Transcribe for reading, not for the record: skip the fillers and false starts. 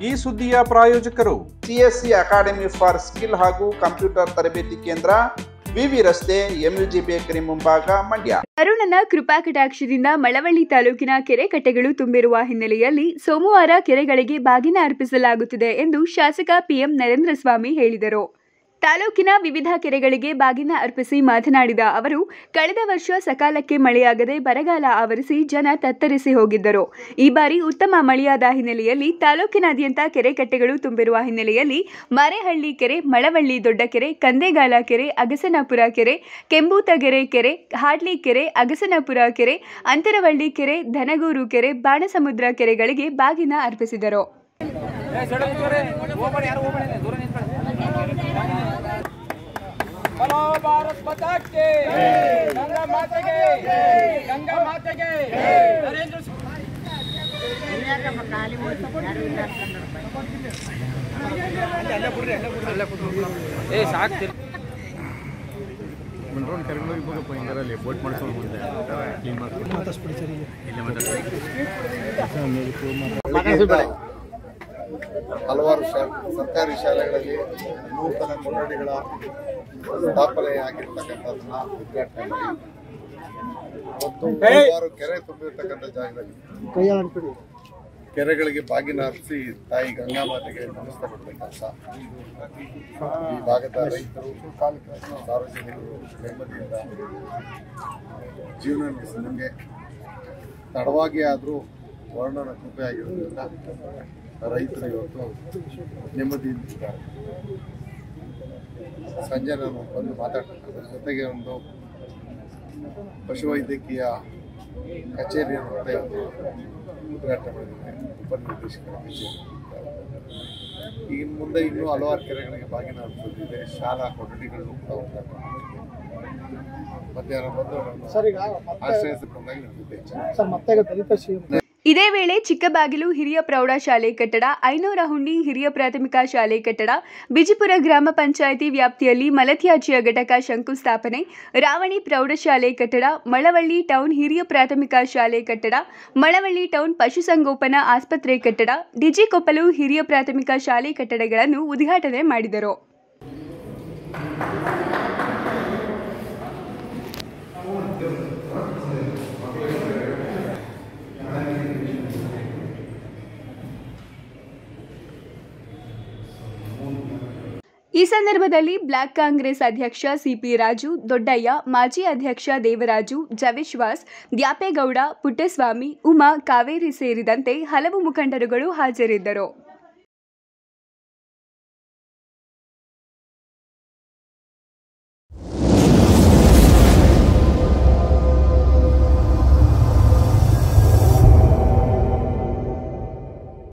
ಈ ಸುದ್ದಿಯ ಪ್ರಾಯೋಜಕರು ಸಿಎಸ್ಸಿ ಅಕಾಡೆಮಿ ಫಾರ್ ಸ್ಕಿಲ್ ಹಾಗೂ ಕಂಪ್ಯೂಟರ್ ತರಬೇತಿ ಕೇಂದ್ರ, ವಿವಿ ರಸ್ತೆ, ಎಂಯುಜಿ ಬೇಕರಿ ಮುಂಭಾಗ, ಮಂಡ್ಯ. ಅರುಣನ ಕೃಪಾ ಕಟಾಕ್ಷದಿಂದ ಮಳವಳ್ಳಿ ತಾಲೂಕಿನ ಕೆರೆ ಕಟ್ಟೆಗಳು ತುಂಬಿರುವ ಹಿನ್ನೆಲೆಯಲ್ಲಿ ಸೋಮವಾರ ಕೆರೆಗಳಿಗೆ ಬಾಗಿನ ಅರ್ಪಿಸಲಾಗುತ್ತಿದೆ ಎಂದು ಶಾಸಕ ಪಿಎಂ ನರೇಂದ್ರ ಸ್ವಾಮಿ ಹೇಳಿದರು. ತಾಲೂಕಿನ ವಿವಿಧ ಕೆರೆಗಳಿಗೆ ಬಾಗಿನ ಅರ್ಪಿಸಿ ಮಾತನಾಡಿದ ಅವರು, ಕಳೆದ ವರ್ಷ ಸಕಾಲಕ್ಕೆ ಮಳೆಯಾಗದೆ ಬರಗಾಲ ಆವರಿಸಿ ಜನ ತತ್ತರಿಸಿ ಹೋಗಿದ್ದರು. ಈ ಬಾರಿ ಉತ್ತಮ ಮಳೆಯಾದ ಹಿನ್ನೆಲೆಯಲ್ಲಿ ತಾಲೂಕಿನಾದ್ಯಂತ ಕೆರೆ ಕಟ್ಟೆಗಳು ತುಂಬಿರುವ ಹಿನ್ನೆಲೆಯಲ್ಲಿ ಮಾರೇಹಳ್ಳಿ ಕೆರೆ, ಮಳವಳ್ಳಿ ದೊಡ್ಡ ಕೆರೆ, ಕಂದೇಗಾಲ ಕೆರೆ, ಅಗಸನಪುರ ಕೆರೆ, ಕೆಂಬೂತಗೆರೆ ಕೆರೆ, ಹಾಡ್ಲಿ ಕೆರೆ, ಅಗಸನಪುರ ಕೆರೆ, ಅಂತರವಳ್ಳಿ ಕೆರೆ, ಧನಗೂರು ಕೆರೆ, ಬಾಣಸಮುದ್ರ ಕೆರೆಗಳಿಗೆ ಬಾಗಿನ ಅರ್ಪಿಸಿದರು. बोलो भारत माता की गंगा माता की गंगा माता की नरेंद्र ಮಂಡ್ರೋನ್ ಕರೆಗಳು ಇವಾಗ ಪೋಯಿಂಗರಲ್ಲಿ ಬೋಟ್ ಮಾಡಿಸ್ಕೊಂಡು ಮುಂದೆ ಕ್ಲೀನ್ ಮಾಡ್ಕೊಂಡು ಮಾತಾಡ್ಸ್ಬಿಡಿ ಸರ್. ಇಲ್ಲೇ ಮಾತಾಡ್ತೀನಿ. ಹಲವಾರು ಸರ್ಕಾರಿ ಶಾಲೆಗಳಲ್ಲಿ ನೂತನ ಕೊಠಡಿಗಳ ಸ್ಥಾಪನೆ ಆಗಿರ್ತಕ್ಕಂಥದ್ದನ್ನ ಉದ್ಘಾಟನೆ ಮಾಡಿ ಮತ್ತು ಹಲವಾರು ಕೆರೆ ತುಂಬಿರ್ತಕ್ಕಂಥ ಜಾಗದಲ್ಲಿ ಕೆರೆಗಳಿಗೆ ಬಾಗಿನ ಅರ್ಪಿಸಿ ತಾಯಿ ಗಂಗಾ ಮಾತೆಗೆ ನಮಸ್ಕರಿಸಬೇಕಂತ ಈ ಭಾಗದ ರೈತರು, ಸಾರ್ವಜನಿಕರು ನೆಮ್ಮದಿಯಿಂದ ಜೀವನ ನಡೆಸಲಿಕ್ಕೆ ತಡವಾಗಿ ಆದರೂ ವರ್ಣನ ಕೃಪೆ ಆಗಿರೋದ್ರಿಂದ ರೈತರು ಇವತ್ತು ನೆಮ್ಮದಿಯಿಂದಿದ್ದಾರೆ. ಸಂಜೆ ನಾನು ಬಂದು ಮಾತಾಡ್ತೀನಿ. ಅದರ ಜೊತೆಗೆ ಒಂದು ಪಶುವೈದ್ಯಕೀಯ ಕಚೇರಿಯನ್ನು ಕೂಡ ಉದ್ಘಾಟನೆ ಮಾಡಿದ್ದೇನೆ, ಉಪನಿರ್ದೇಶಕರ ಕಚೇರಿ. ಈಗ ಮುಂದೆ ಇನ್ನೂ ಹಲವಾರು ಕೆರೆಗಳಿಗೆ ಬಾಗಿನ ಅರ್ಪಿಸೋದಿದೆ. ಶಾಲಾ ಕೊಠಡಿಗಳನ್ನು ಕೂಡ ಉದ್ಘಾಟನೆ ಮಾಡಿದ್ದೇನೆ. ಮಧ್ಯಾಹ್ನ ಬಂದು ಆಶ್ರಯಿಸಿ ಬಂದಾಗ ನಿರ್ದೇಶ. ಇದೇ ವೇಳೆ ಚಿಕ್ಕಬಾಗಿಲು ಹಿರಿಯ ಪ್ರೌಢಶಾಲೆ ಕಟ್ಟಡ, ಐನೂರಹುಂಡಿ ಹಿರಿಯ ಪ್ರಾಥಮಿಕ ಶಾಲೆ ಕಟ್ಟಡ, ಬಿಜಿಪುರ ಗ್ರಾಮ ಪಂಚಾಯಿತಿ ವ್ಯಾಪ್ತಿಯಲ್ಲಿ ಮಲತ್ಯಾಜ್ಯ ಘಟಕ ಶಂಕುಸ್ಥಾಪನೆ, ರಾವಣಿ ಪ್ರೌಢಶಾಲೆ ಕಟ್ಟಡ, ಮಳವಳ್ಳಿ ಟೌನ್ ಹಿರಿಯ ಪ್ರಾಥಮಿಕ ಶಾಲೆ ಕಟ್ಟಡ, ಮಳವಳ್ಳಿ ಟೌನ್ ಪಶುಸಂಗೋಪನಾ ಆಸ್ಪತ್ರೆ ಕಟ್ಟಡ, ಡಿಜಿಕೊಪ್ಪಲು ಹಿರಿಯ ಪ್ರಾಥಮಿಕ ಶಾಲೆ ಕಟ್ಟಡಗಳನ್ನು ಉದ್ಘಾಟನೆ ಮಾಡಿದರು. ಈ ಸಂದರ್ಭದಲ್ಲಿ ಬ್ಲಾಕ್ ಕಾಂಗ್ರೆಸ್ ಅಧ್ಯಕ್ಷ ಸಿಪಿ ರಾಜು, ದೊಡ್ಡಯ್ಯ, ಮಾಜಿ ಅಧ್ಯಕ್ಷ ದೇವರಾಜು, ಜವಿಶ್ವಾಸ್, ದ್ಯಾಪೇಗೌಡ, ಪುಟ್ಟಸ್ವಾಮಿ, ಉಮಾ, ಕಾವೇರಿ ಸೇರಿದಂತೆ ಹಲವು ಮುಖಂಡರುಗಳು ಹಾಜರಿದ್ದರು.